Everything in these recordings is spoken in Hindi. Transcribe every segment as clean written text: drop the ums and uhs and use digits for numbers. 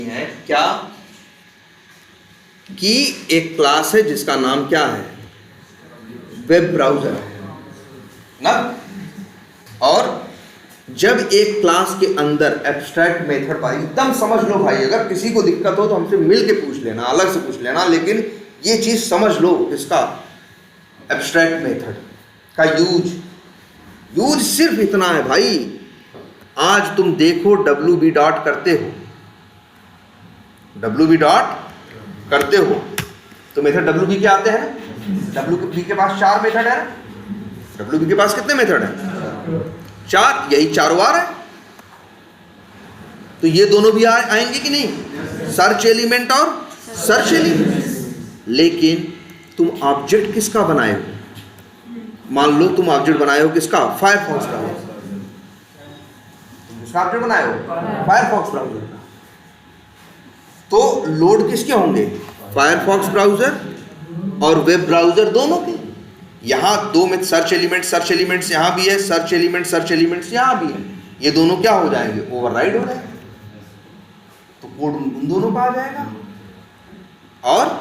है क्या कि एक क्लास है जिसका नाम क्या है, वेब ब्राउज़र ना। और जब एक क्लास के अंदर एब्स्ट्रैक्ट मेथड भाई एकदम समझ लो भाई, अगर किसी को दिक्कत हो तो हमसे मिल के पूछ लेना, अलग से पूछ लेना, लेकिन ये चीज़ समझ लो, इसका एब्स्ट्रैक्ट मेथड का यूज सिर्फ इतना है भाई। आज तुम देखो WB डॉट करते हो, WB डॉट करते हो तो मेथड WB के आते हैं ना। WB के पास 4 मेथड है ना। WB के पास कितने मेथड हैं? 4, यही 4 बार है। तो ये दोनों भी आएंगे कि नहीं, सर्च एलिमेंट और सर्च एलिमेंट। लेकिन तुम ऑब्जेक्ट किसका बनाए हो? मान लो तुम ऑब्जेक्ट बनाए हो किसका, फायरफॉक्स का। तुम किसका ऑब्जेक्ट बनाए हो? फायरफॉक्स ब्राउज़र का। तो लोड किसके होंगे? फायरफॉक्स ब्राउज़र और वेब ब्राउज़र दोनों के। यहाँ 2 में सर्च एलिमेंट्स यहाँ भी है, सर्च एलिमेंट्स यहाँ भी है। ये दोनों क्या हो जाएंगे? ओवरराइड हो जाएंगे। तो कोड उन दोनों का आ जाएगा, और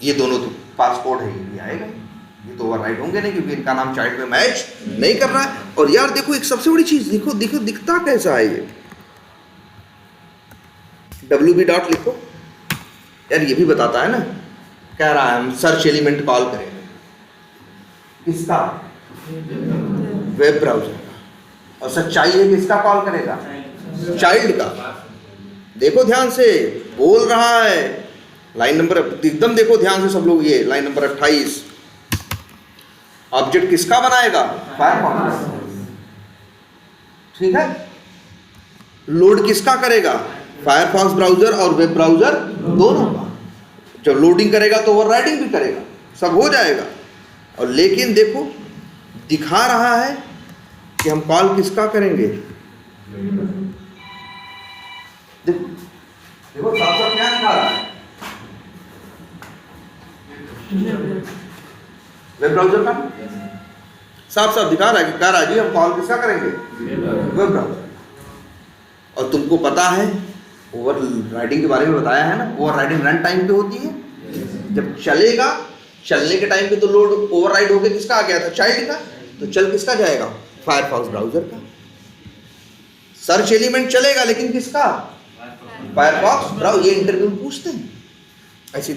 ये दोनों तो पास कोड है, ये भी आएगा। ये तो ओवरराइड होंगे नहीं, क्योंकि इनका नाम चाइल्ड में मैच नहीं कर रहा है। और यार देखो एक सबसे बड़ी चीज, देखो दिखता कैसा है ये। WB डॉट लिखो यार, ये भी बताता है ना। कह रहा है हम सर्च एलिमेंट कॉल करेंगे किसका? वेब ब्राउज़र का। और सच्चाई है किसका कॉल करेगा? चाइल्ड का। देखो ध्यान से, बोल रहा है लाइन नंबर, एकदम देखो ध्यान से सब लोग, ये लाइन नंबर 28। ऑब्जेक्ट किसका बनाएगा? फायरफॉक्स। ठीक है। लोड किसका करेगा? फायरफॉक्स ब्राउज़र और वेब ब्राउज़र दोनों का। जब लोडिंग करेगा तो ओवरराइडिंग भी करेगा, सब हो जाएगा। और लेकिन देखो दिखा रहा है कि हम कॉल किसका करेंगे। देखो साफ साफ क्या दिखा रहा है? वेब ब्राउज़र का साफ साफ दिखा रहा है कि कह रहा है जी हम कॉल किसका करेंगे? Web browser. और तुमको पता है ओवर राइडिंग के बारे में बताया है ना। ओवर राइडिंग रन टाइम पे होती है, जब चलेगा, चलने के टाइम पे तो लोड ओवरराइड होकर किसका आ गया था? चाइल्ड का। तो चल किसका जाएगा? फायरफॉक्स ब्राउज़र का। सर्च एलिमेंट चलेगा लेकिन किसका? Firefox browser. ये इंटरव्यू में पूछते हैं, ऐसे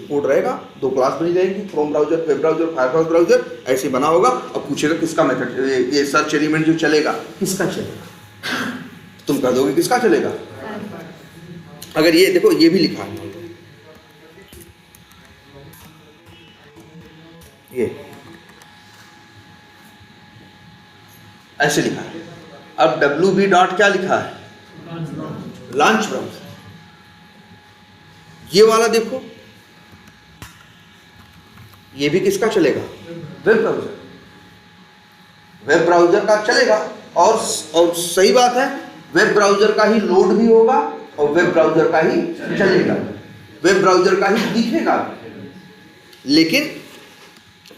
कोड रहेगा, 2 क्लास बनी रहेगी, Chrome browser, web browser, Firefox browser, ऐसे बना होगा। और पूछेगा किसका मेथड, ये सर्च एलिमेंट जो चलेगा किसका चलेगा? तुम कह दोगे किसका चलेगा। अगर ये देखो ये भी लिखा है, ये ऐसे लिखा है। अब WB डॉट क्या लिखा है? Launch browser. ये वाला देखो, ये भी किसका चलेगा? Web browser. वेब ब्राउज़र का चलेगा। और सही बात है, वेब ब्राउज़र का ही लोड भी होगा और वेब ब्राउज़र का ही चलेगा, वेब ब्राउज़र का ही दिखेगा। लेकिन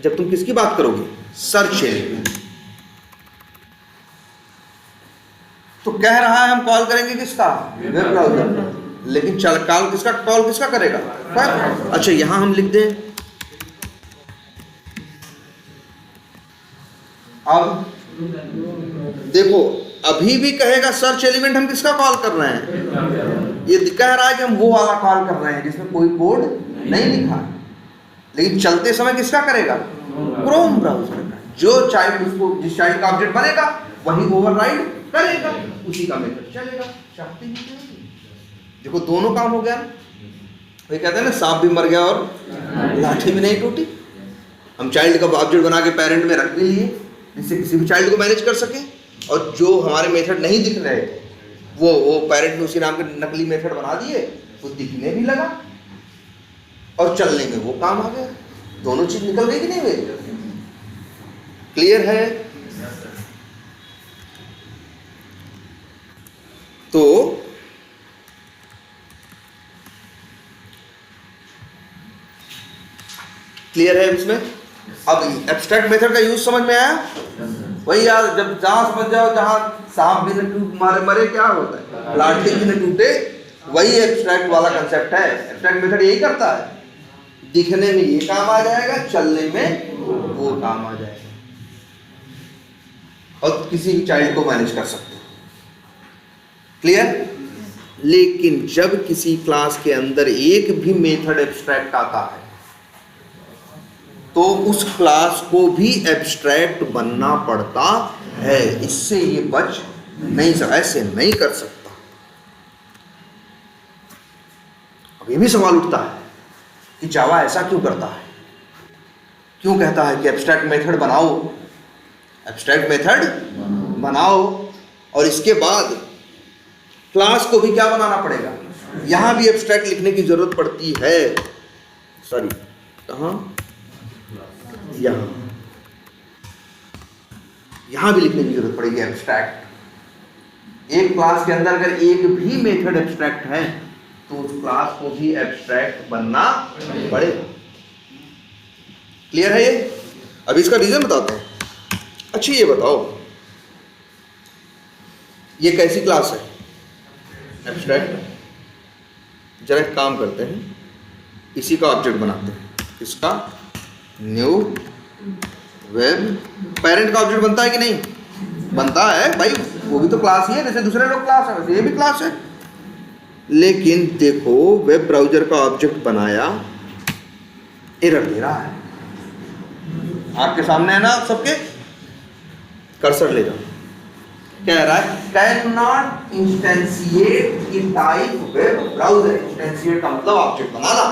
जब तुम किसकी बात करोगे? Search element. तो कह रहा है हम कॉल करेंगे किसका? Web browser. लेकिन कॉल किसका करेगा? फायरफॉक्स। अच्छा यहां हम लिख दें, अब देखो अभी भी कहेगा सर्च एलिमेंट हम किसका कॉल कर रहे हैं? ये कह रहा है कि हम वो वाला कॉल कर रहे हैं जिसमें कोई कोड नहीं लिखा, लेकिन चलते समय किसका करेगा? क्रोम ब्राउज़र का। जो चाइल्ड उसको, जिस चाइल्ड का ऑब्जेक्ट बनेगा वही ओवरराइड करेगा, उसी का मेथड चलेगा। देखो दोनों काम हो गया। वो कहते हैं ना, सांप भी मर गया और लाठी भी नहीं टूटी। हम चाइल्ड का ऑब्जेक्ट बना के पेरेंट में रख भी लिए, जिससे किसी भी चाइल्ड को मैनेज कर सके। और जो हमारे मेथड नहीं दिख रहे वो पेरेंट ने उसी नाम के नकली मेथड बना दिए, वो दिखने भी लगा और चलने में वो काम आ गया। दोनों चीज निकल गई कि नहीं हुई? क्लियर है? तो क्लियर है इसमें? अब एब्स्ट्रैक्ट मेथड का यूज समझ में आया? वही यार, जब जहां समझ जाओ, जहां सांप भी न टूट मरे क्या होता है, लाठी भी न टूटे वही एब्स्ट्रैक्ट वाला कंसेप्ट है। एब्स्ट्रैक्ट मेथड यही करता है, दिखने में ये काम आ जाएगा, चलने में वो काम आ जाएगा, और किसी भी चाइल्ड को मैनेज कर सकते हो। क्लियर? लेकिन जब किसी क्लास के अंदर एक भी मेथड एब्स्ट्रैक्ट आता है तो उस क्लास को भी एब्स्ट्रैक्ट बनना पड़ता है। इससे ये बच नहीं सकता, ऐसे नहीं कर सकता। अब ये भी सवाल उठता है कि जावा ऐसा क्यों करता है, क्यों कहता है कि एब्स्ट्रैक्ट मेथड बनाओ, एब्स्ट्रैक्ट मेथड बनाओ, और इसके बाद क्लास को भी क्या बनाना पड़ेगा, यहां भी एब्स्ट्रैक्ट लिखने की जरूरत पड़ती है। सॉरी, कहां, यहां भी लिखने की जरूरत पड़ेगी एब्स्ट्रैक्ट। एक क्लास के अंदर अगर एक भी मेथड एब्स्ट्रैक्ट है तो उस क्लास को भी एब्स्ट्रैक्ट बनना पड़ेगा। क्लियर है ये? अब इसका रीजन बताते हैं। अच्छा ये बताओ, ये कैसी क्लास है एब्स्ट्रैक्ट? जरा एक काम करते हैं, इसी का ऑब्जेक्ट बनाते हैं। इसका न्यू वेब पेरेंट का ऑब्जेक्ट बनता है कि नहीं? बनता है भाई, वो भी तो क्लास ही है, जैसे दूसरे लोग क्लास है वैसे ये भी क्लास है। लेकिन देखो, वेब ब्राउजर का ऑब्जेक्ट बनाया, एरर दे रहा है। आपके सामने है ना सबके, कर्सर ले जाओ, कह रहा है can not instantiate in type web browser. Instantiate का मतलब ऑब्जेक्ट बनाना।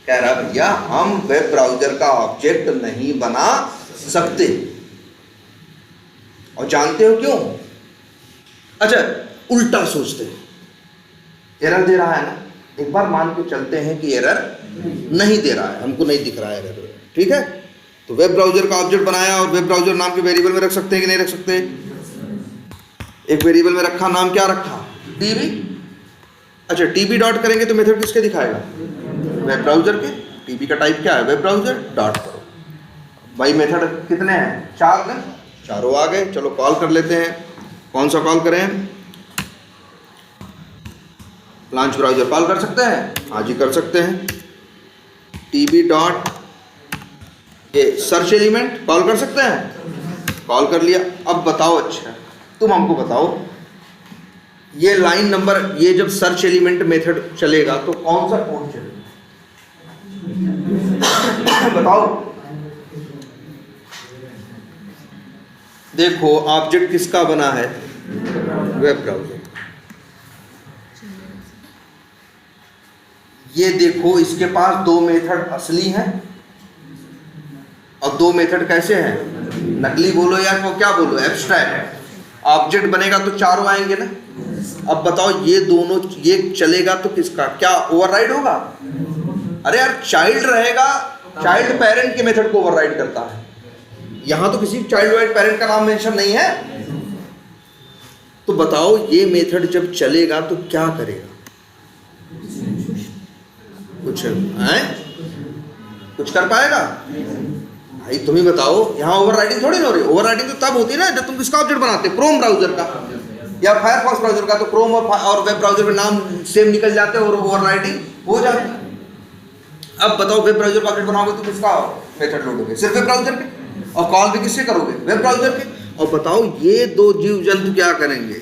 कह रहा है भैया हम वेब ब्राउजर का ऑब्जेक्ट नहीं बना सकते। और जानते हो क्यों? अच्छा, उल्टा सोचते हैं, एरर दे रहा है ना, एक बार मान के चलते हैं कि एरर नहीं दे रहा है, हमको नहीं दिख रहा है एरर, ठीक है? तो वेब ब्राउजर का ऑब्जेक्ट बनाया, और वेब ब्राउजर नाम के वेरिएबल में रख सकते हैं कि नहीं रख सकते? एक वेरिएबल में रखा, नाम क्या रखा? टीबी। अच्छा, टीबी डॉट करेंगे तो मेथड किसके दिखाएगा? वेब ब्राउजर के। टीबी का टाइप क्या है? Web browser. डॉट करो भाई, मेथड कितने हैं? 4 ना, चारों आ गए। चलो कॉल कर लेते हैं। कौन सा कॉल करें? लॉन्च ब्राउजर कॉल कर सकते हैं? हाँ जी कर सकते हैं। टीबी डॉट ये सर्च एलिमेंट कॉल कर सकते हैं? कॉल कर लिया। अब बताओ, अच्छा तुम हमको बताओ, ये लाइन नंबर, ये जब सर्च एलिमेंट मेथड चलेगा तो कौन सा कोड चलेगा? बताओ। देखो ऑब्जेक्ट किसका बना है? Web browser. ये देखो, इसके पास 2 मेथड असली हैं और 2 मेथड कैसे हैं? नकली बोलो या वो क्या बोलो, एब्स्ट्रैक्ट। ऑब्जेक्ट बनेगा तो चारों आएंगे ना। अब बताओ, ये दोनों, ये चलेगा तो किसका क्या ओवरराइड होगा? अरे यार, चाइल्ड रहेगा, चाइल्ड पेरेंट के मेथड को ओवरराइड करता है। यहां तो किसी चाइल्ड वाइड पेरेंट का नाम मेंशन नहीं है। तो बताओ, ये मेथड जब चलेगा तो क्या करेगा? कुछ है? कुछ कर पाएगा? भाई तुम ही बताओ, यहाँ ओवरराइडिंग थोड़ी ना हो रही। ओवरराइडिंग तो तब होती है ना जब तुम किसका ऑब्जेक्ट बनाते हो? क्रोम ब्राउजर का या फायरफॉक्स ब्राउजर का। तो क्रोम और वेब ब्राउजर के नाम सेम निकल जाते हैं और ओवरराइडिंग हो जाती है। अब बताओ, वेब ब्राउजर का ऑब्जेक्ट बनाओगे तो किसका मेथड लोडोगे? सिर्फ वेब ब्राउजर के। और कॉल भी किससे करोगे? वेब ब्राउजर के। और बताओ, ये 2 जीव जंतु क्या करेंगे?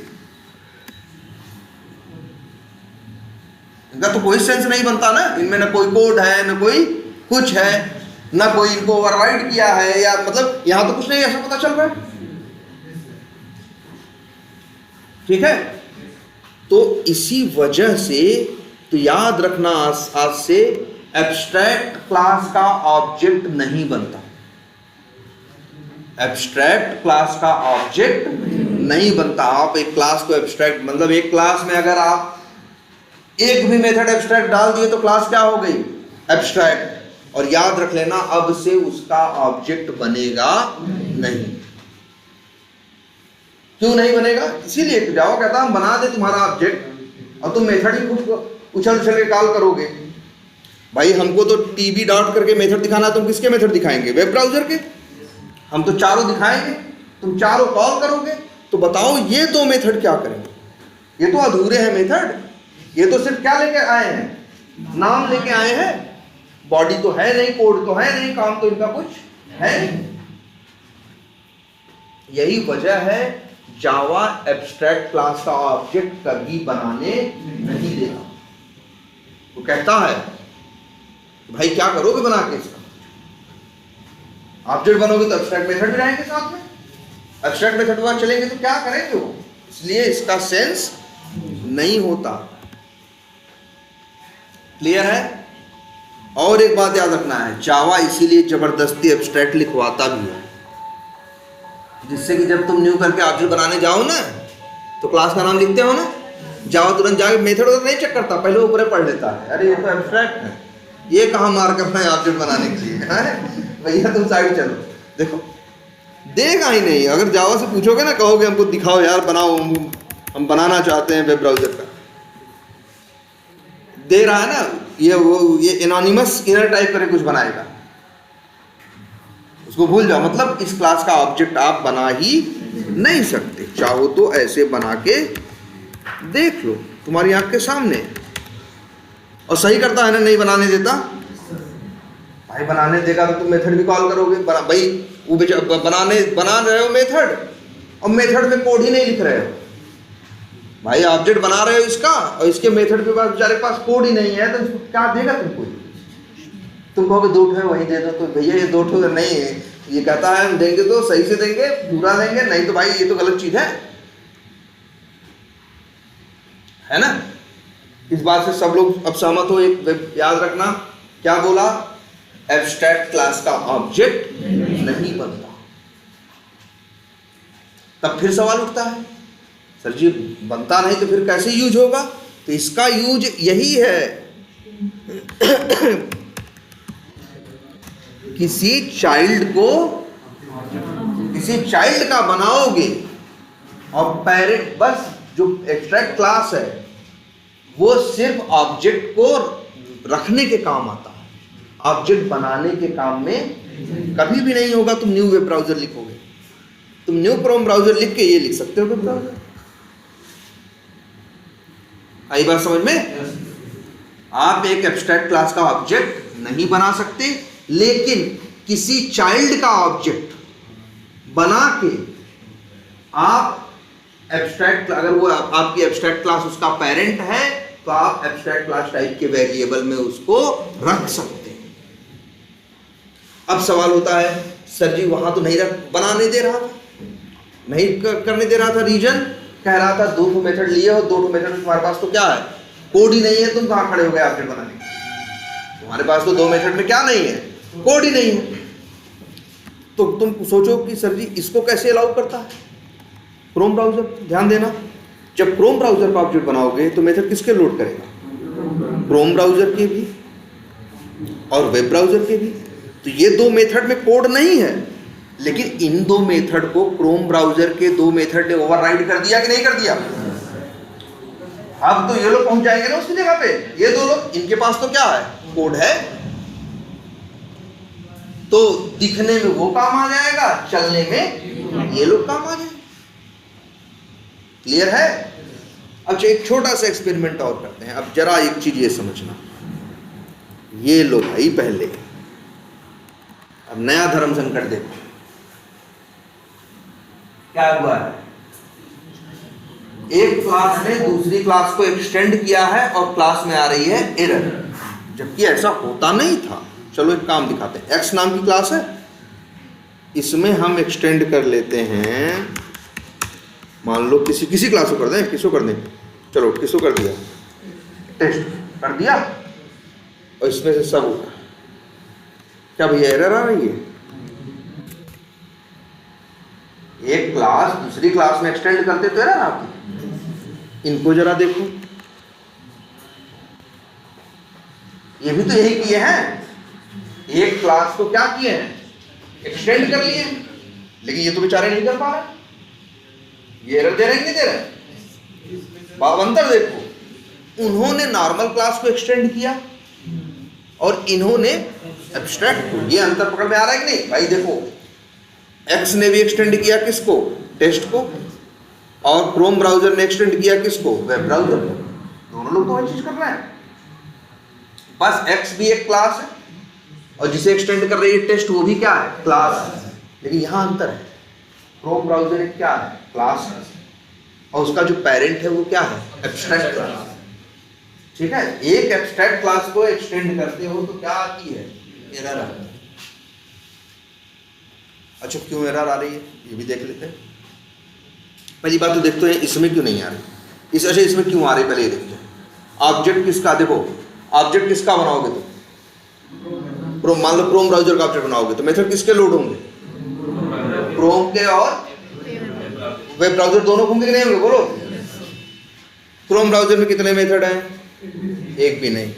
इनका तो कोई सेंस नहीं बनता ना, इनमें ना कोई कोड है, ना कोई कुछ है, ना कोई इनको ओवरराइड किया है, या मतलब यहां तो कुछ नहीं ऐसा पता चल रहा है। ठीक है? तो इसी वजह से तो याद रखना, आज से एब्स्ट्रैक्ट क्लास का ऑब्जेक्ट नहीं बनता। एब्स्ट्रैक्ट क्लास का ऑब्जेक्ट नहीं बनता। आप एक क्लास को एब्स्ट्रैक्ट, मतलब एक क्लास में अगर आप एक भी मेथड एब्स्ट्रैक्ट डाल दिए तो क्लास क्या हो गई? एब्स्ट्रैक्ट। और याद रख लेना, अब से उसका ऑब्जेक्ट बनेगा नहीं। क्यों नहीं बनेगा? इसीलिए जावा कहता हम बना दे तुम्हारा ऑब्जेक्ट और तुम मेथड ही उछल उछल के कॉल करोगे। भाई हमको तो टीबी डॉट करके मेथड दिखाना, तुम किसके मेथड दिखाएंगे? वेब ब्राउजर के। हम तो चारों दिखाएंगे, तुम चारों कॉल करोगे। तो बताओ, ये 2 मेथड क्या करेंगे? ये तो अधूरे हैं मेथड। ये तो सिर्फ क्या लेके आए हैं, नाम लेके आए हैं, बॉडी तो है नहीं, कोड तो है नहीं, काम तो इनका कुछ है नहीं। यही वजह है जावा एब्स्ट्रैक्ट क्लास का ऑब्जेक्ट कभी बनाने नहीं देगा। वो कहता है भाई क्या करोगे बना के इसका, ऑब्जेक्ट बनोगे तो एब्स्ट्रैक्ट मेथड भी रहेंगे साथ में, एब्स्ट्रैक्ट मेथड के बाद चलेंगे तो क्या करेंगे वो, इसलिए इसका सेंस नहीं होता। क्लियर है? और एक बात याद रखना है, जावा इसीलिए जबरदस्ती एब्स्ट्रैक्ट लिखवाता भी है, जिससे कि जब तुम न्यू करके ऑब्जेक्ट बनाने जाओ ना तो क्लास का नाम लिखते हो ना, जावा तुरंत जाके मेथड नहीं चेक करता, पहले ऊपर पढ़ लेता है, अरे ये तो एब्स्ट्रैक्ट है, ये कहाँ मार करना है ऑब्जेक्ट बनाने के लिए, भैया तुम साइड चलो। देखो देगा ही नहीं, अगर जावा से पूछोगे ना, कहोगे हमको दिखाओ यार बनाओ, हम बनाना चाहते हैं वेब ब्राउजर का, दे रहा है ना ये एनोनिमस इनर टाइप करके कुछ बनाएगा, उसको भूल जाओ, मतलब इस क्लास का ऑब्जेक्ट आप बना ही नहीं सकते। चाहो तो ऐसे बना के देख लो, तुम्हारी आंख के सामने। और सही करता है ना, नहीं बनाने देता भाई, बनाने देगा तो तुम मेथड भी कॉल करोगे, भाई वो बना रहे हो मेथड, और मेथड में कोड ही नहीं लिख रहे हो भाई, ऑब्जेक्ट बना रहे हो इसका और इसके मेथड के पास बेचारे के पास कोड ही नहीं है, तो क्या देगा तुमको? तुम कहोगे 2 ठो वहीं दे दो, तो भैया ये 2 ठो नहीं है, ये कहता है हम देंगे तो सही से देंगे, पूरा देंगे, नहीं तो भाई ये तो गलत चीज है ना। इस बात से सब लोग अब सहमत हो? एक याद रखना, क्या बोला? एब्स्ट्रैक्ट क्लास का ऑब्जेक्ट नहीं बनता। तब फिर सवाल उठता है, सर जी बनता नहीं तो फिर कैसे यूज होगा? तो इसका यूज यही है, किसी चाइल्ड का बनाओगे और पेरेंट, बस जो एब्स्ट्रैक्ट क्लास है वो सिर्फ ऑब्जेक्ट को रखने के काम आता है, ऑब्जेक्ट बनाने के काम में कभी भी नहीं होगा। तुम न्यू वेब ब्राउजर लिखोगे, तुम न्यू क्रोम ब्राउजर लिख के ये लिख सकते हो वेब ब्राउजर। आई बात समझ में? आप एक एब्स्ट्रैक्ट क्लास का ऑब्जेक्ट नहीं बना सकते, लेकिन किसी चाइल्ड का ऑब्जेक्ट बना के आप एब्स्ट्रैक्ट, अगर वो आपकी एब्स्ट्रैक्ट क्लास उसका पेरेंट है तो आप एब्स्ट्रैक्ट क्लास टाइप के वेरिएबल में उसको रख सकते हैं। अब सवाल होता है, सर जी वहां तो नहीं बनाने दे रहा था, नहीं करने दे रहा था, रीजन कह रहा था 2 मेथड लिए हो, 2 मेथड तुम्हारे पास तो क्या है, कोड ही नहीं है, तुम कहां खड़े हो गए ऑब्जेक्ट बनाने? तुम्हारे पास तो 2 मेथड में क्या नहीं है, कोड ही नहीं है। तो तुम सोचो कि सर जी इसको कैसे अलाउ करता है क्रोम ब्राउजर? ध्यान देना, जब क्रोम ब्राउजर का ऑब्जेक्ट बनाओगे तो मेथड किसके लोड करेगा? क्रोम ब्राउजर के भी और वेब ब्राउजर के भी। तो ये 2 मेथड में कोड नहीं है, लेकिन इन 2 मेथड को क्रोम ब्राउजर के 2 मेथड ने ओवरराइड कर दिया कि नहीं कर दिया? अब तो ये लोग पहुंच जाएंगे ना उसकी जगह पे, ये 2 लोग, इनके पास तो क्या है, कोड है, तो दिखने में वो काम आ जाएगा, चलने में ये लोग काम आ जाएंगे। क्लियर है? अब एक छोटा सा एक्सपेरिमेंट और करते हैं। अब जरा एक चीज ये समझना, ये लो भाई पहले, अब नया धर्म संकट देखो क्या हुआ है। एक क्लास ने दूसरी क्लास को एक्सटेंड किया है और क्लास में आ रही है एरर, जबकि ऐसा होता नहीं था। चलो एक काम दिखाते हैं। एक्स नाम की क्लास है, इसमें हम एक्सटेंड कर लेते हैं, मान लो किसी क्लास को कर दें, किसको कर दें, चलो किसको कर दिया, टेस्ट कर दिया, और इसमें से सब होगा। क्या भैया एरर आ रही है? एक क्लास दूसरी क्लास में एक्सटेंड करते तो एरर आती। इनको जरा देखो, ये भी तो यही किए हैं, एक क्लास को क्या किए हैं, एक्सटेंड कर लिए, लेकिन ये तो बेचारे नहीं कर पा रहे, ये एरर दे रहे नहीं दे रहे। अंतर देखो, उन्होंने नॉर्मल क्लास को एक्सटेंड किया और इन्होंने एब्स्ट्रैक्ट को। ये अंतर पकड़ में आ रहा है कि नहीं भाई? देखो, एक्स ने भी एक्सटेंड किया किसको, टेस्ट को, और क्रोम ब्राउजर ने एक्सटेंड किया किसको, वेब ब्राउजर को। दोनों लोग तो वही चीज कर रहे हैं, बस एक्स भी एक क्लास है और जिसे एक्सटेंड कर रही है टेस्ट वो भी क्या है, क्लास। लेकिन यहां अंतर है, क्रोम ब्राउजर एक क्या है, क्लास है, और उसका जो पेरेंट है वो क्या है, एब्स्ट्रैक्ट क्लास। ठीक है, एक एब्स्ट्रैक्ट क्लास को एक्सटेंड करते हो तो क्या आती है, एरर आती है। अच्छा, क्यों एरर आ रही है ये भी देख लेते हैं। पहली बात तो देखते हैं इसमें क्यों नहीं आ रही, इसमें क्यों आ रही पहले ये देखते हैं। ऑब्जेक्ट किसका, देखो ऑब्जेक्ट किसका बनाओगे तो मान लो क्रोम ब्राउजर का ऑब्जेक्ट बनाओगे तो मेथड किसके लोड होंगे, क्रोम के और वेब ब्राउजर दोनों होंगे कि नहीं होंगे, बोलो। क्रोम ब्राउजर में कितने मेथड हैं, एक भी नहीं।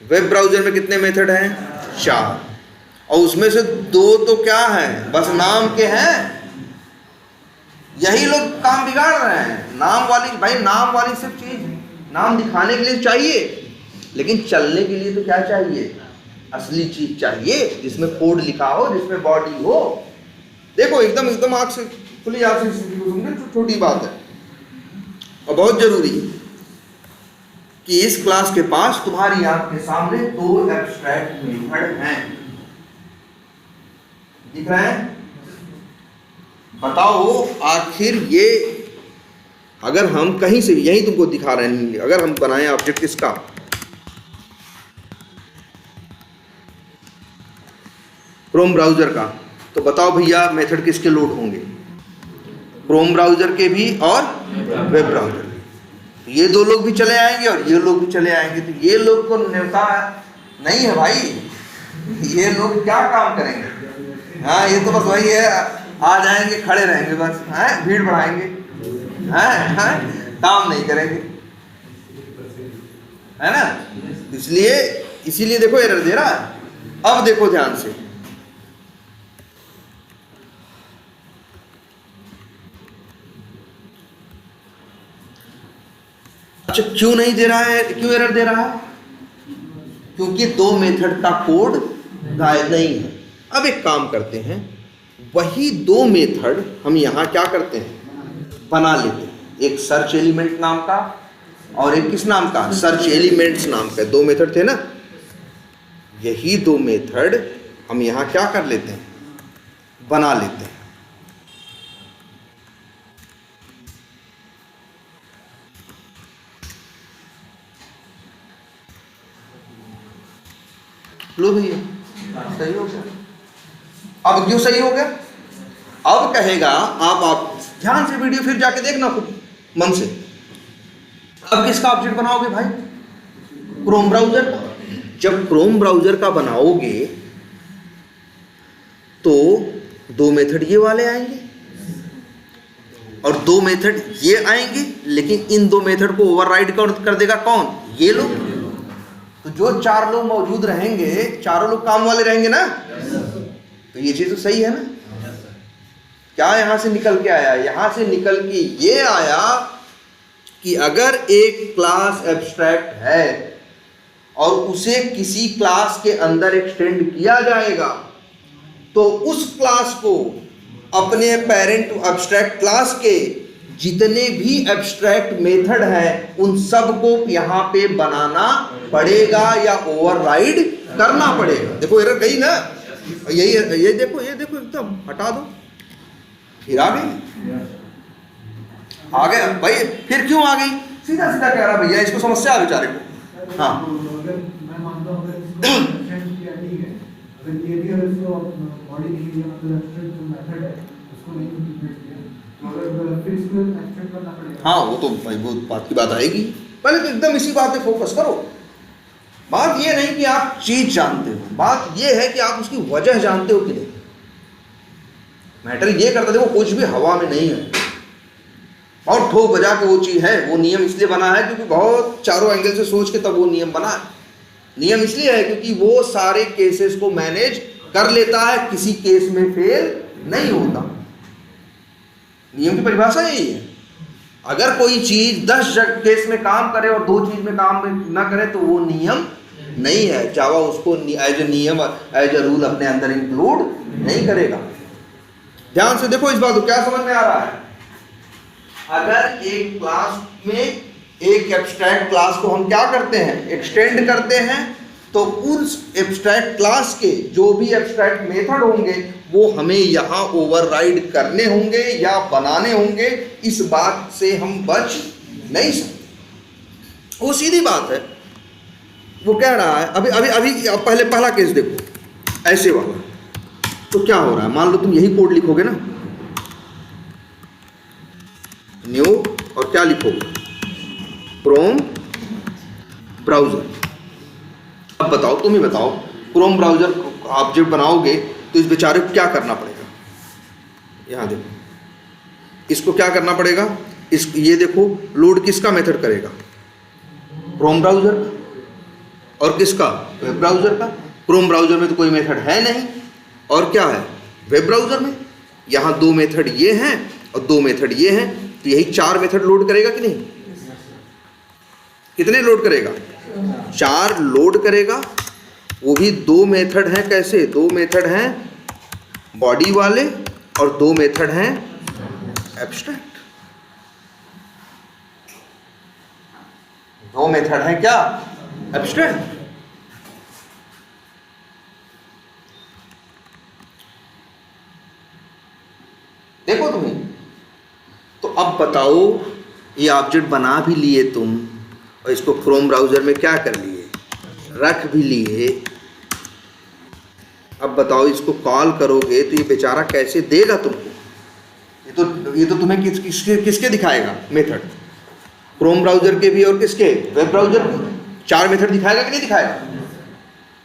वेब ब्राउजर में कितने मेथड हैं, 4, और उसमें से 2 तो क्या है, बस नाम के हैं। यही लोग काम बिगाड़ रहे हैं, नाम वाली, भाई नाम वाली सिर्फ चीज नाम दिखाने के लिए चाहिए, लेकिन चलने के लिए तो क्या चाहिए, असली चीज चाहिए जिसमें कोड लिखा हो, जिसमें बॉडी हो। देखो एकदम आंख से खुली आंख से समझे, छोटी बात है और बहुत जरूरी है कि इस क्लास के पास तुम्हारी आंख के सामने 2 एब्स्ट्रैक्ट मेथड हैं, दिख रहे हैं। बताओ आखिर ये, अगर हम कहीं से यही तुमको दिखा रहे हैं, अगर हम बनाएं ऑब्जेक्ट किसका, क्रोम ब्राउजर का, तो बताओ भैया मेथड किसके लोड होंगे, क्रोम ब्राउजर के भी और वेब ब्राउजर के। ये 2 लोग भी चले आएंगे और ये लोग भी चले आएंगे, तो ये लोग को न्योता नहीं है भाई, ये लोग क्या काम करेंगे। हाँ, ये तो बस वही है, आ जाएंगे खड़े रहेंगे बस, हैं भीड़ बढ़ाएंगे, हैं काम नहीं करेंगे, है ना। इसीलिए देखो एरर दे रहा है। अब देखो ध्यान से, अच्छा क्यों नहीं दे रहा है, क्यों एरर दे रहा है, क्योंकि 2 मेथड का कोड गायब नहीं है। अब एक काम करते हैं, वही 2 मेथड हम यहां क्या करते हैं, बना लेते हैं। एक सर्च एलिमेंट नाम का और एक किस नाम का, सर्च एलिमेंट्स नाम का। 2 मेथड थे ना, यही 2 मेथड हम यहां क्या कर लेते हैं, बना लेते हैं। लो भैया, सही हो गया। अब क्यों सही हो गया, अब कहेगा आप ध्यान से वीडियो फिर जाके देखना खुद मन से। अब किसका ऑब्जेक्ट बनाओगे भाई, क्रोम ब्राउजर का। जब क्रोम ब्राउजर का बनाओगे तो 2 मेथड ये वाले आएंगे और 2 मेथड ये आएंगे, लेकिन इन 2 मेथड को ओवरराइड कर देगा कौन, ये लोग। तो जो 4 लोग मौजूद रहेंगे, चारों लोग काम वाले रहेंगे ना। तो ये चीज तो सही है ना। क्या यहां से निकल के आया, यहां से निकल के ये आया कि अगर एक क्लास एब्स्ट्रैक्ट है और उसे किसी क्लास के अंदर एक्सटेंड किया जाएगा, तो उस क्लास को अपने पेरेंट एब्स्ट्रैक्ट क्लास के जितने भी एब्स्ट्रैक्ट मेथड हैं उन सब को यहां पे बनाना पड़ेगा या ओवरराइड करना पड़ेगा। देखो एरर गई ना, ये देखो एकदम हटा दो, फिर आ गई, आ गया भाई। फिर क्यों आ गई, सीधा सीधा कह रहा भैया, इसको समस्या है बेचारे को। हाँ हाँ, वो तो भाई वो बात की बात आएगी। पहले तो एकदम इसी बात पे फोकस करो। बात ये नहीं कि आप चीज जानते हो, बात ये है कि आप उसकी वजह जानते हो कि नहीं। मैटर ये करता, देखो कुछ भी हवा में नहीं है, बहुत ठोक बजा के वो चीज है। वो नियम इसलिए बना है क्योंकि बहुत चारों एंगल से सोच के तब वो नियम बना है। नियम इसलिए है क्योंकि वो सारे केसेस को मैनेज कर लेता है, किसी केस में फेल नहीं होता। नियम की परिभाषा यही है। अगर कोई चीज 10 केस में काम करे और 2 चीज में काम ना करे तो वो नियम नहीं है। जावा उसको एज ए नियम, एज ए रूल अपने अंदर इंक्लूड नहीं करेगा। ध्यान से देखो इस बात को, क्या समझ में आ रहा है। अगर एक क्लास में एक एब्स्ट्रैक्ट क्लास को हम क्या करते हैं, एक्सटेंड करते हैं, तो उस एब्स्ट्रैक्ट क्लास के जो भी एब्स्ट्रैक्ट मेथड होंगे वो हमें यहाँ ओवरराइड करने होंगे या बनाने होंगे। इस बात से हम बच नहीं सकते। वो सीधी बात है। वो कह रहा है अभी अभी अभी पहले पहला केस देखो, ऐसे वाला। तो क्या हो रहा है, मान लो तुम यही कोड लिखोगे ना, न्यू और क्या लिखोगे, क्रोम ब्राउजर। अब बताओ, तुम ही बताओ, क्रोम ब्राउजर ऑब्जेक्ट बनाओगे तो इस बेचारे को क्या करना पड़ेगा। यहां देखो, इसको क्या करना पड़ेगा, इस ये देखो लोड किसका मेथड करेगा, क्रोम ब्राउजर का। और किसका, वेब ब्राउजर का। क्रोम ब्राउजर में तो कोई मेथड है नहीं, और क्या है, वेब ब्राउजर में। यहां दो मेथड ये हैं और दो मेथड ये हैं, तो यही 4 मेथड लोड करेगा कि नहीं। कितने लोड करेगा, 4 लोड करेगा। वो भी 2 मेथड हैं, कैसे, 2 मेथड हैं बॉडी वाले और 2 मेथड हैं एब्स्ट्रैक्ट। 2 मेथड हैं क्या, एब्स्ट्रैक्ट। देखो तुम्हें, तो अब बताओ, ये ऑब्जेक्ट बना भी लिए तुम और इसको क्रोम ब्राउजर में क्या कर लिए, रख भी लिए। अब बताओ, इसको कॉल करोगे तो ये बेचारा कैसे देगा तुमको। ये तो तुम्हें किसके दिखाएगा मेथड, क्रोम ब्राउजर के भी और किसके, वेब ब्राउजर के। 4 मेथड दिखाएगा कि नहीं दिखाएगा।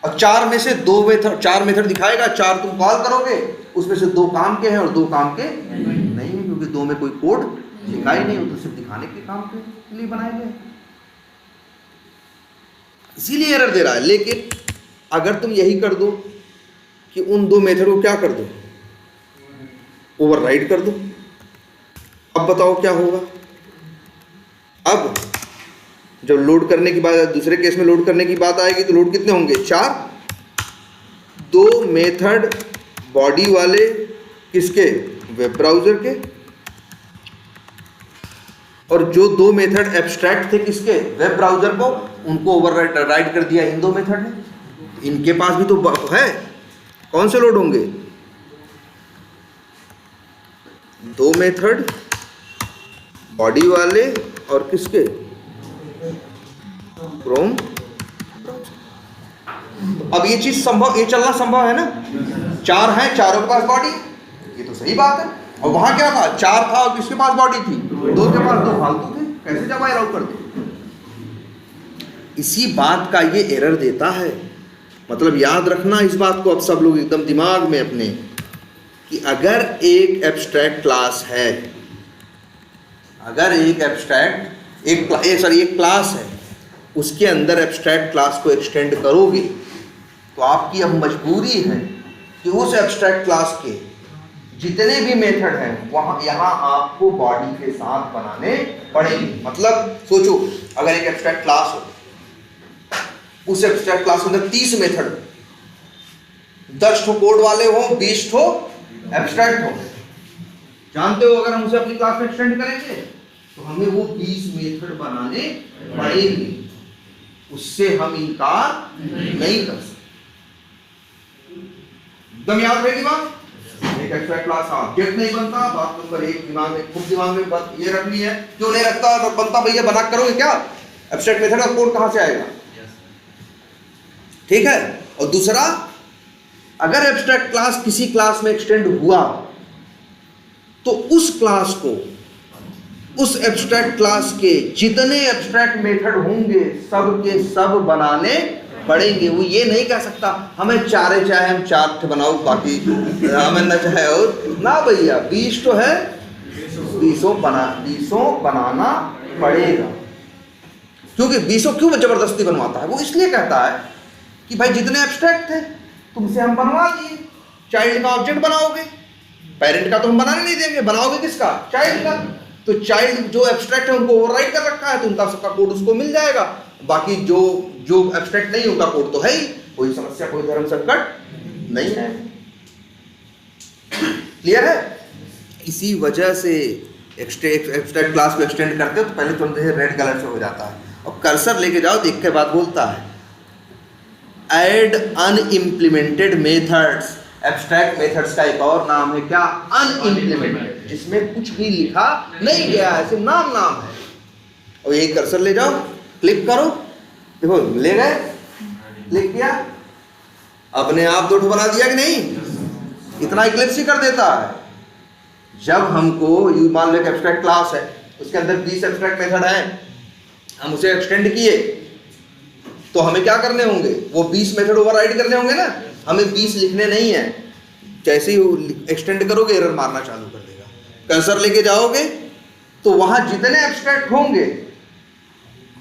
और 4 में से 2 मेथड, 4 मेथड दिखाएगा, 4 तुम कॉल करोगे, उसमें से 2 काम के हैं और 2 काम के नहीं है, क्योंकि 2 में कोई कोड लिखा ही नहीं, वो तो सिर्फ दिखाने के काम के लिए बनाए गए, इसीलिए एरर दे रहा है। लेकिन अगर तुम यही कर दो कि उन 2 मेथड को क्या कर दो, ओवरराइड कर दो, अब बताओ क्या होगा। अब जब लोड करने की बात, दूसरे केस में लोड करने की बात आएगी तो लोड कितने होंगे, 4। 2 मेथड बॉडी वाले किसके, वेब ब्राउजर के, और जो 2 मेथड एब्स्ट्रैक्ट थे किसके, वेब ब्राउजर को, उनको ओवरराइड कर दिया इन 2 मेथड ने। इनके पास भी तो है, कौन से लोड होंगे, 2 मेथड बॉडी वाले और किसके, क्रोम। अब ये चीज संभव, ये चलना संभव है ना, 4 है, चारों के पास बॉडी, ये तो सही बात है। और वहां क्या था, 4 था और किसके पास बॉडी थी, 2 के पास, 2 फालतू थे, कैसे जब अलाउ कर दे। इसी बात का ये एरर देता है। मतलब याद रखना इस बात को अब सब लोग एकदम दिमाग में अपने, कि अगर एक एब्स्ट्रैक्ट क्लास है, अगर एक एब्स्ट्रैक्ट एक क्लास है, उसके अंदर एब्स्ट्रैक्ट क्लास को एक्सटेंड करोगे तो आपकी अब मजबूरी है कि उस एब्स्ट्रैक्ट क्लास के जितने भी मेथड हैं वहां यहां आपको बॉडी के साथ बनाने पड़ेंगे। मतलब सोचो, अगर एक एब्स्ट्रैक्ट क्लास हो, उस एब्स्ट्रैक्ट क्लास में 30 मेथड, 10 ठो कोड वाले हो, 20 ठो एब्स्ट्रैक्ट हो, जानते हो अगर हम उसे अपनी क्लास में एक्सटेंड करेंगे तो हमें वो 20 मेथड बनाने पड़ेंगे, उससे हम इनकार नहीं कर सकते। एकदम याद रहेगी बात। एक एब्स्ट्रैक्ट क्लास का ऑब्जेक्ट नहीं बनता, बात नंबर 1 दिमाग में, खूब दिमाग में बात ये रखनी है। क्यों नहीं रखता, तो बनता भैया बना करोगे क्या, एब्स्ट्रैक्ट मेथड का कोड कहां से आएगा, ठीक है। और दूसरा, अगर एब्स्ट्रैक्ट क्लास किसी क्लास में एक्सटेंड हुआ तो उस क्लास को, उस एब्स्ट्रैक्ट क्लास के जितने एब्स्ट्रैक्ट मेथड होंगे सब के सब बनाने पड़ेंगे। वो ये नहीं कह सकता हमें 4 चाहे हम 4 बनाओ, बाकी हमें न चाहे और ना, भैया 20 तो है, 20 बनाना पड़ेगा। क्योंकि 20 क्यों जबरदस्ती बनवाता है, वो इसलिए कहता है कि भाई जितने एब्स्ट्रैक्ट थे तुमसे हम बनवा दिए। चाइल्ड का ऑब्जेक्ट बनाओगे, पेरेंट का तो हम बनाने नहीं देंगे, बनाओगे किसका, चाइल्ड का। तो चाइल्ड जो एब्स्ट्रैक्ट है उनको ओवरराइड कर रखा है, तो उनका सबका कोड उसको मिल जाएगा। बाकी जो एब्स्ट्रैक्ट नहीं उनका कोड तो है ही, कोई समस्या, कोई धर्म संकट नहीं है। क्लियर है। इसी वजह से एब्स्ट्रैक्ट क्लास को एक्सटेंड करते हो तो पहले तुरंत रेड कलर से हो जाता है, और कर्सर लेके जाओ, देख के बाद बोलता है ऐड अनइम्प्लीमेंटेड मेथड्स। एब्स्ट्रैक्ट मेथड्स का एक और नाम है क्या? अनइम्प्लीमेंटेड, जिसमें कुछ भी लिखा नहीं गया है, सिर्फ नाम नाम है। और यही कर्सर ले जाओ, क्लिक करो, देखो ले गए, क्लिक किया, अपने आप दो ठो बना दिया कि नहीं? इतना इक्लिप्स ही कर देता है। जब हमको यू मान लो एक एब्स्ट्रैक्ट क्लास है, उसके अंदर 20 एब्स्ट्रैक्ट मेथड है, हम उसे एक्सटेंड किए तो हमें क्या करने होंगे? वो 20 मेथड ओवरराइड करने होंगे ना, हमें 20 लिखने नहीं है। जैसे ही एक्सटेंड करोगे एरर मारना चालू कर देगा। कर्सर लेके जाओगे तो वहां जितने एब्स्ट्रैक्ट होंगे,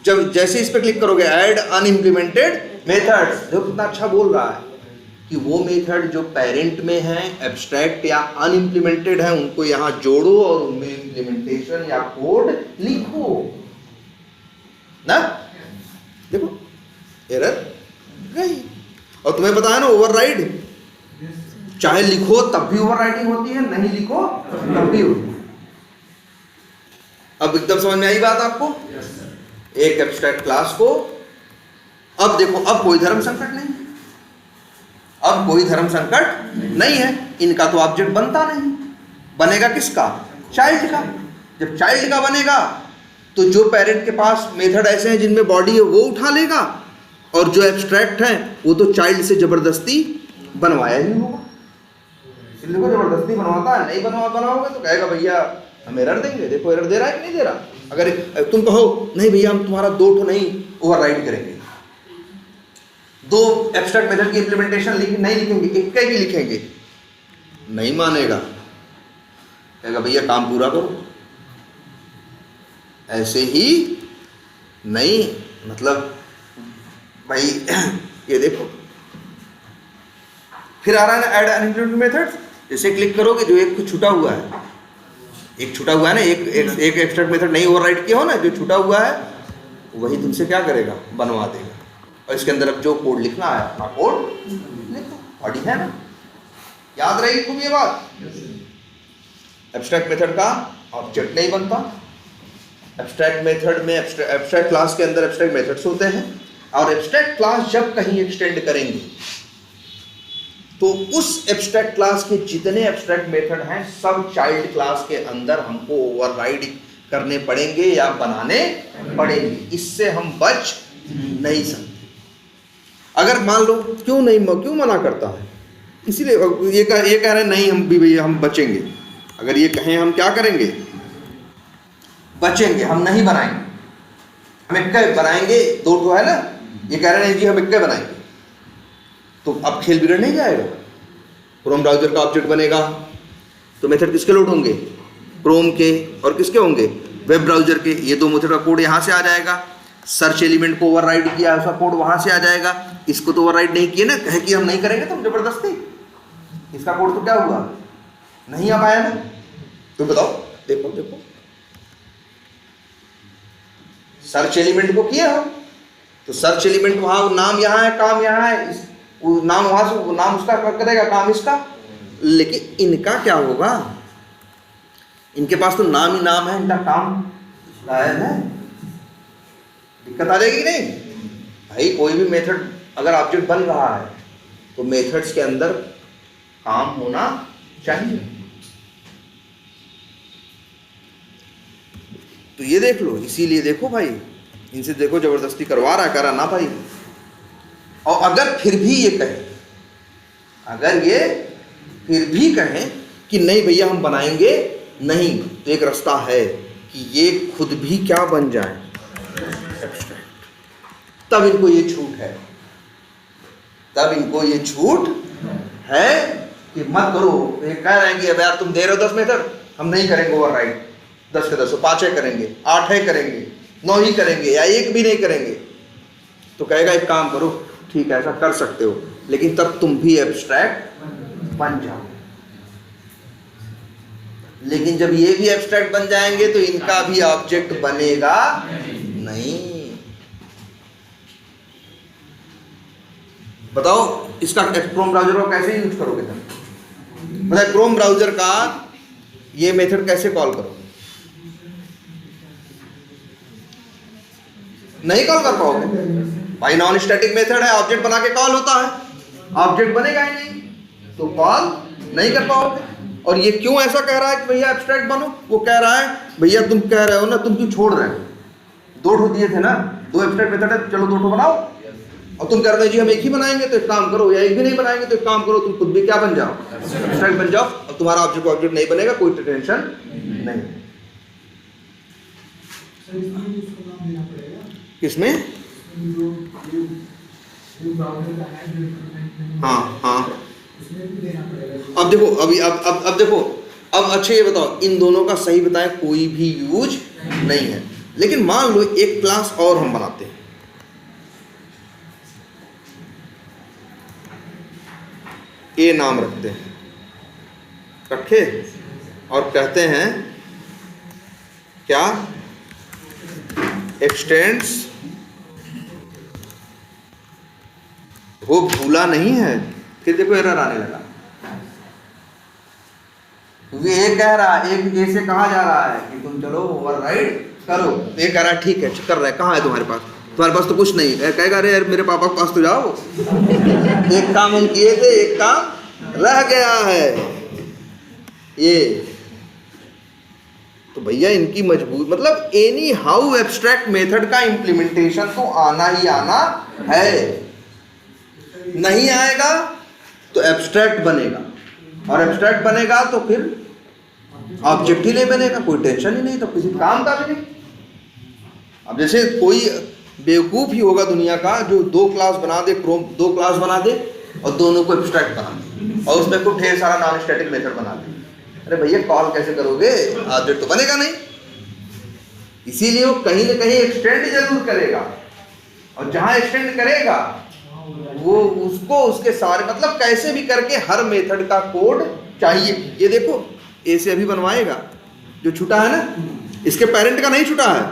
जब जैसे इस पे क्लिक करोगे ऐड अनइम्प्लीमेंटेड मेथड्स, देखो कितना अच्छा बोल रहा है कि वो मेथड जो पेरेंट में है, एब्स्ट्रैक्ट या अनइम्प्लीमेंटेड है, उनको यहां जोड़ो और उनमें इम्प्लीमेंटेशन या कोड लिखो ना। देखो एरर गई। और तुम्हें पता है ना ओवरराइड, चाहे लिखो तब भी ओवरराइडिंग होती है, नहीं लिखो तब भी होती है। अब एकदम समझ में आई बात आपको? एक एब्स्ट्रैक्ट क्लास को, अब देखो, अब कोई धर्म संकट नहीं है, अब कोई धर्म संकट नहीं है। इनका तो ऑब्जेक्ट बनता नहीं, बनेगा किसका? चाइल्ड का। जब चाइल्ड का बनेगा तो जो पेरेंट के पास मेथड ऐसे हैं जिनमें बॉडी है वो उठा लेगा, और जो एब्स्ट्रैक्ट है वो तो चाइल्ड से जबरदस्ती बनवाया ही होगा। इसलिए को जबरदस्ती बनवाता है, नहीं बनाओगे तो कहेगा भैया हम एरर देंगे, देखो एरर दे रहा है कि नहीं दे रहा। अगर तुम कहो नहीं भैया हम तुम्हारा 2 ठो नहीं ओवरराइड करेंगे, 2 एब्स्ट्रैक्ट मेथड की इंप्लीमेंटेशन नहीं लिखेंगे, एक ही लिखेंगे, नहीं मानेगा, कहेगा भैया काम पूरा करो। ऐसे ही नहीं, मतलब भाई ये देखो फिर आ रहा है ना ऐड अनइम्प्लीमेंटेड मेथड। जैसे क्लिक करोगे जो एक छूटा हुआ है, एक छूटा हुआ है ना, एक एब्स्ट्रैक्ट मेथड नहीं ओवरराइड किया हो ना, जो छूटा हुआ है वही तुमसे क्या करेगा? बनवा देगा। और इसके अंदर अब जो कोड लिखना है अपना कोड लिखो, बॉडी है ना। याद रहेगी खूब ये बात। एब्स्ट्रैक्ट मेथड का ऑब्जेक्ट नहीं बनता। एब्स्ट्रैक्ट मेथड में एब्स्ट्रैक्ट क्लास के अंदर एब्स्ट्रैक्ट मेथड्स होते हैं, और एब्स्ट्रैक्ट क्लास जब कहीं एक्सटेंड करेंगे तो उस एब्स्ट्रैक्ट क्लास के जितने एब्स्ट्रैक्ट मेथड हैं सब चाइल्ड क्लास के अंदर हमको ओवरराइड करने पड़ेंगे या बनाने पड़ेंगे। इससे हम बच नहीं सकते। अगर मान लो क्यों मना करता है? इसीलिए ये कह रहे हैं नहीं हम भी भैया हम बचेंगे। अगर ये कहें हम क्या करेंगे? बचेंगे, हम नहीं बनाएंगे, हम एक बनाएंगे, 2 तो है ना, ये कह रहे हैं जी हम एक बनाएंगे, तो अब खेल बिगड़ नहीं जाएगा। क्रोम ब्राउजर का ऑब्जेक्ट बनेगा तो मेथड किसके लोड होंगे? क्रोम के। और किसके होंगे? वेब ब्राउजर के। ये 2 मेथड का कोड यहाँ से आ जाएगा। सर्च एलिमेंट को ओवरराइड किया, उसका कोड वहां से आ जाएगा। इसको तो ओवरराइड नहीं किए ना, कहे कि हम नहीं करेंगे तो जबरदस्ती, इसका कोड तो क्या हुआ? नहीं आ पाया ना। तुम बताओ, देखो सर्च एलिमेंट को किया हो तो सर्च एलिमेंट वहां, नाम यहाँ है, काम यहाँ है, वो नाम वहां से, वो नाम उसका करेगा, काम इसका। लेकिन इनका क्या होगा? इनके पास तो नाम ही नाम है, इनका काम गायब है। दिक्कत आ जाएगी कि नहीं? भाई कोई भी मेथड अगर ऑब्जेक्ट बन रहा है तो मेथड्स के अंदर काम होना चाहिए। तो ये देख लो, इसीलिए देखो भाई, इनसे देखो जबरदस्ती करवा रहा है, करा ना भाई। और अगर फिर भी ये कहें कि नहीं भैया हम बनाएंगे नहीं, तो एक रास्ता है कि ये खुद भी क्या बन जाए? एब्स्ट्रैक्ट। तब इनको ये छूट है, कि मत करो। ये कह रहे हैं कि अब यार तुम दे रहे हो 10 मेथड, हम नहीं करेंगे ओवरराइड, 10 के 10 5 करेंगे, 8 करेंगे, 9 ही करेंगे, या 1 भी नहीं करेंगे। तो कहेगा एक काम करो, ठीक है ऐसा कर सकते हो, लेकिन तब तुम भी एब्स्ट्रैक्ट बन जाओ। लेकिन जब ये भी एब्स्ट्रैक्ट बन जाएंगे तो इनका भी ऑब्जेक्ट बनेगा नहीं। बताओ इसका क्रोम ब्राउजर को कैसे यूज करोगे तुम? मतलब क्रोम ब्राउजर का ये मेथड कैसे कॉल करोगे? नहीं कॉल कर पाओगे भाई। नॉन स्टैटिक मेथड है, ऑब्जेक्ट बना के कॉल होता है, ऑब्जेक्ट बनेगा ही नहीं तो कॉल नहीं कर पाओगे। और ये क्यों ऐसा कह रहा है कि भैया एब्स्ट्रैक्ट बनो? वो कह रहा है भैया तुम कह रहे हो ना, तुम क्यों छोड़ रहे हो? 2 ठो दिए थे ना, 2 एब्स्ट्रैक्ट मेथड है, चलो 2 ठो बनाओ। और तुम कह रहे हो जी हम एक ही बनाएंगे, तो एक काम करो, या एक भी नहीं बनाएंगे तो एक काम करो, तुम खुद भी क्या बन जाओ, एब्स्ट्रैक्ट बन जाओ, और तुम्हारा ऑब्जेक्ट नहीं बनेगा, कोई टेंशन नहीं। किसमें? हाँ अब देखो, अभी अब देखो, अब अच्छा ये बताओ, इन दोनों का सही बताएं कोई भी यूज नहीं है। लेकिन मान लो एक क्लास और हम बनाते हैं, ए नाम रखते हैं, रखे और कहते हैं क्या, एक्सटेंड्स, वो भूला नहीं है। फिर देखो एरर आने लगा, क्योंकि एक कह रहा है, एक ए से कहा जा रहा है कि तुम चलो ओवरराइड करो, तो एक कह रहा है ठीक है कर रहा है, कहाँ है तुम्हारे पास? तुम्हारे पास तो कुछ नहीं है। कहेगा अरे यार मेरे पापा के पास तो जाओ, एक काम हम किए थे, एक काम रह गया है ये। तो भैया इनकी मजबूत मतलब एनी हाउ एब्स्ट्रैक्ट मेथड का इंप्लीमेंटेशन तो आना ही आना है, नहीं आएगा तो एब्स्ट्रैक्ट बनेगा, और एब्स्ट्रैक्ट बनेगा तो फिर ऑब्जेक्ट ही नहीं बनेगा, कोई टेंशन ही नहीं, तो किसी काम का भी नहीं। अब जैसे कोई बेवकूफ़ ही होगा दुनिया का जो 2 क्लास बना दे, 2 क्लास बना दे और दोनों को एब्स्ट्रैक्ट बना दे और उसमें खूब ढेर सारा नॉन स्टैटिक मेथड बना दे। अरे भैया कॉल कैसे करोगे, ऑब्जेक्ट तो बनेगा नहीं। इसीलिए वो कहीं ना कहीं एक्सटेंड जरूर करेगा, और जहां एक्सटेंड करेगा वो उसको उसके सारे मतलब कैसे भी करके हर मेथड का कोड चाहिए। ये देखो ए से अभी बनवाएगा, जो छूटा है ना, इसके पेरेंट का नहीं छूटा है,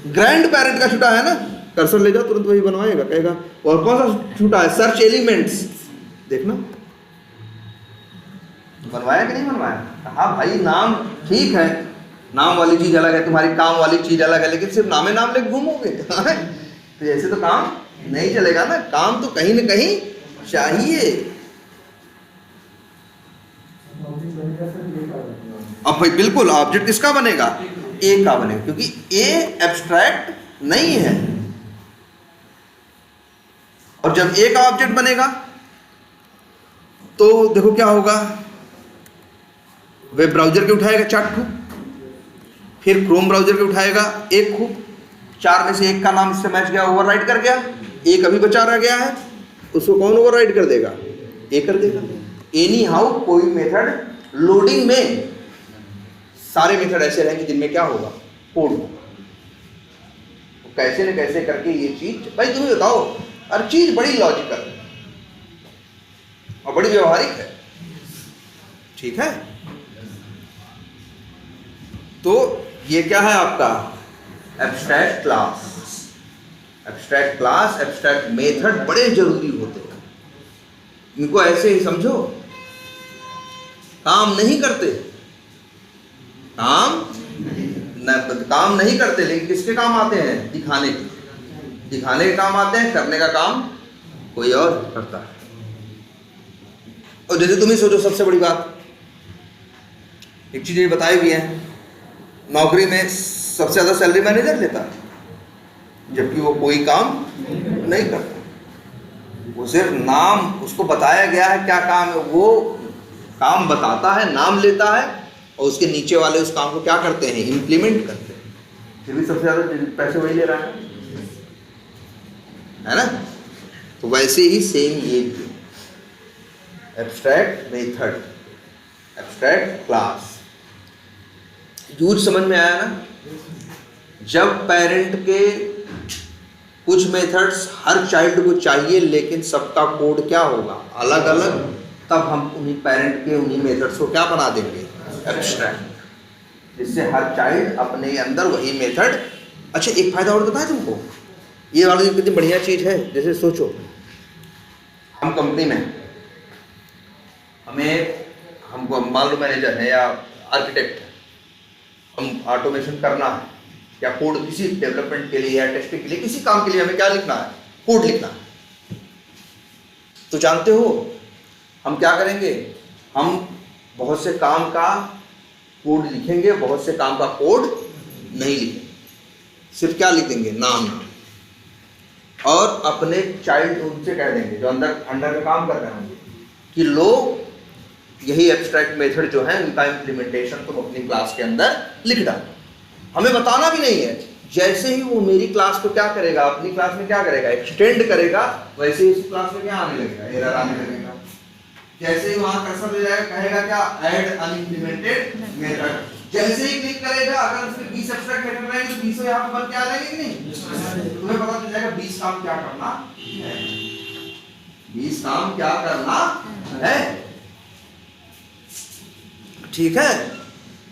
ग्रैंड पेरेंट का छूटा है ना, कर्सर ले जाओ तुरंत वही बनवाएगा, कहेगा और कौन सा छूटा है, सर्च एलिमेंट्स, देखना बनवाया कि नहीं बनवाया। हाँ भाई नाम ठीक है, नाम वाली चीज अलग है, तुम्हारी काम वाली चीज अलग है, लेकिन सिर्फ नामे नाम लेके घूमोगे तो ऐसे तो काम नहीं चलेगा ना, काम तो कहीं ना कहीं चाहिए। अब भाई बिल्कुल ऑब्जेक्ट किसका बनेगा, ए का बनेगा, क्योंकि ए एब्स्ट्रैक्ट नहीं है। और जब ए का ऑब्जेक्ट बनेगा तो देखो क्या होगा, वेब ब्राउजर के उठाएगा 4 खूब, फिर क्रोम ब्राउजर के उठाएगा 1 खूब, 4 में से 1 का नाम इससे मैच गया, ओवरराइट कर गया, 1 अभी बचा रह गया है, उसको कौन ओवरराइट कर देगा, ए कर देगा। एनी हाउ कोई मेथड लोडिंग में, सारे मेथड ऐसे रहेंगे जिनमें क्या होगा, कोड होगा। कैसे न कैसे करके ये चीज, भाई तुम्हें बताओ, हर चीज बड़ी लॉजिकल है और बड़ी व्यवहारिक है, ठीक है। तो ये क्या है आपका abstract class. Abstract class, abstract method बड़े जरूरी होते हैं, इनको ऐसे ही समझो, काम नहीं करते, काम नहीं करते, लेकिन किसके काम आते हैं, दिखाने के काम आते हैं, करने का काम कोई और करता है। और जैसे तुम ही सोचो, सबसे बड़ी बात एक चीज ये बताई हुई है, नौकरी में सबसे ज्यादा सैलरी मैनेजर लेता है, जबकि वो कोई काम नहीं करता, वो सिर्फ नाम, उसको बताया गया है क्या काम है, वो काम बताता है, नाम लेता है, और उसके नीचे वाले उस काम को क्या करते हैं, इम्प्लीमेंट करते हैं, फिर भी सबसे ज्यादा पैसे वही ले रहा है ना। तो वैसे ही सेम ये भी abstract method, abstract class, use समझ में आया ना। जब पेरेंट के कुछ मेथड्स हर चाइल्ड को चाहिए, लेकिन सबका कोड क्या होगा, अलग अलग, तब हम उन्हीं पेरेंट के उन्हीं मेथड्स को क्या बना देंगे, एब्स्ट्रैक्ट, जिससे हर चाइल्ड अपने अंदर वही मेथड। अच्छा एक फायदा और बताएं तुमको, ये वाली कितनी बढ़िया चीज है। जैसे सोचो हम कंपनी में, हमको मान लो मैनेजर है या आर्किटेक्ट है, हम ऑटोमेशन करना है, या कोड किसी डेवलपमेंट के लिए या टेस्टिंग के लिए, किसी काम के लिए हमें क्या लिखना है, कोड लिखना है। तो जानते हो हम क्या करेंगे, हम बहुत से काम का कोड लिखेंगे, बहुत से काम का कोड नहीं लिखेंगे, सिर्फ क्या लिखेंगे, नाम और अपने चाइल्ड उनसे कह देंगे जो अंडर में काम कर रहे होंगे कि लो यही एब्स्ट्रैक्ट मेथड जो है उनका इम्प्लीमेंटेशन तुम अपनी क्लास के अंदर लिख डालो। हमें बताना भी नहीं है, जैसे ही वो मेरी क्लास को क्या करेगा, अपनी क्लास में क्या करेगा, एक्सटेंड करेगा, वैसे ही उस क्लास में क्या आने लगेगा, एरर आने लगेगा। जैसे ही वहां कर्सर ले जाएगा, कहेगा क्या, ऐड अनइम्प्लीमेंटेड मेथड। जैसे ही क्लिक करेगा, अगर उसमें 20 एब्स्ट्रैक्ट मेथड रहेंगे तो 20 यहाँ पर क्या आ जाएंगे कि नहीं, तुम्हें पता चल जाएगा 20 काम क्या करना है, 20 काम क्या करना है। ठीक है,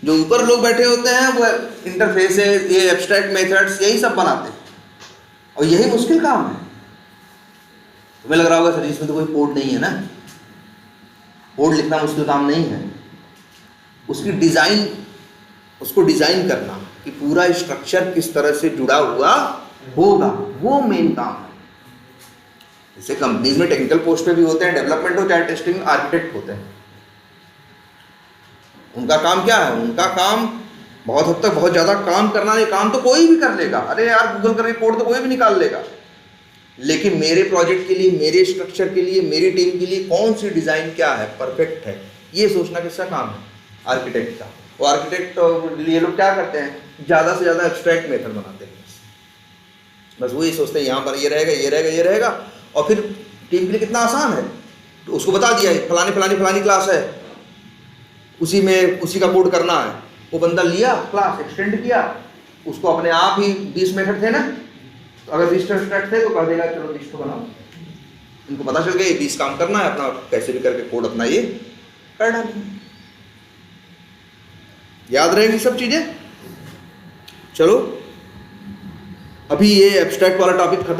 जो ऊपर लोग बैठे होते हैं वो इंटरफेसेस, ये एब्स्ट्रैक्ट मेथड्स, यही सब बनाते हैं और यही मुश्किल काम है। तुम्हें लग रहा होगा सर इसमें तो कोई कोड नहीं है ना, कोड लिखना मुश्किल काम नहीं है, उसकी डिजाइन, उसको डिजाइन करना कि पूरा स्ट्रक्चर किस तरह से जुड़ा हुआ होगा, वो मेन काम है। जैसे कंपनीज में टेक्निकल पोस्ट पे भी होते हैं, डेवलपमेंट हो चाहे टेस्टिंग, आर्किटेक्ट होते हैं। उनका काम क्या है, उनका काम बहुत हद तक बहुत ज़्यादा काम करना, ये काम तो कोई भी कर लेगा, अरे यार गूगल करके कोड तो कोई भी निकाल लेगा, लेकिन मेरे प्रोजेक्ट के लिए, मेरे स्ट्रक्चर के लिए, मेरी टीम के लिए कौन सी डिज़ाइन क्या है, परफेक्ट है, ये सोचना किसका काम है, आर्किटेक्ट का। वो आर्किटेक्ट ये लोग क्या करते हैं, ज़्यादा से ज़्यादा एब्स्ट्रैक्ट मेथड बनाते हैं, बस वही सोचते हैं यहाँ पर ये रहेगा, ये रहेगा, ये रहेगा, और फिर टीम के लिए कितना आसान है, तो उसको बता दिया फलानी फलानी फलानी क्लास है, उसी में उसी का कोड करना है, वो बंदा लिया क्लास एक्सटेंड किया, उसको अपने आप ही 20 मेथड थे ना, तो अगर 20 एब्स्ट्रैक्ट थे तो कर देगा चलो 20 को बनाओ, इनको पता चल गया ये 20 काम करना है, अपना कैसे भी करके कोड अपना ये कर डालेंगे। याद रहेंगी सब चीजें। चलो अभी ये एब्स्ट्रैक्ट वाला टॉपिक खत्म।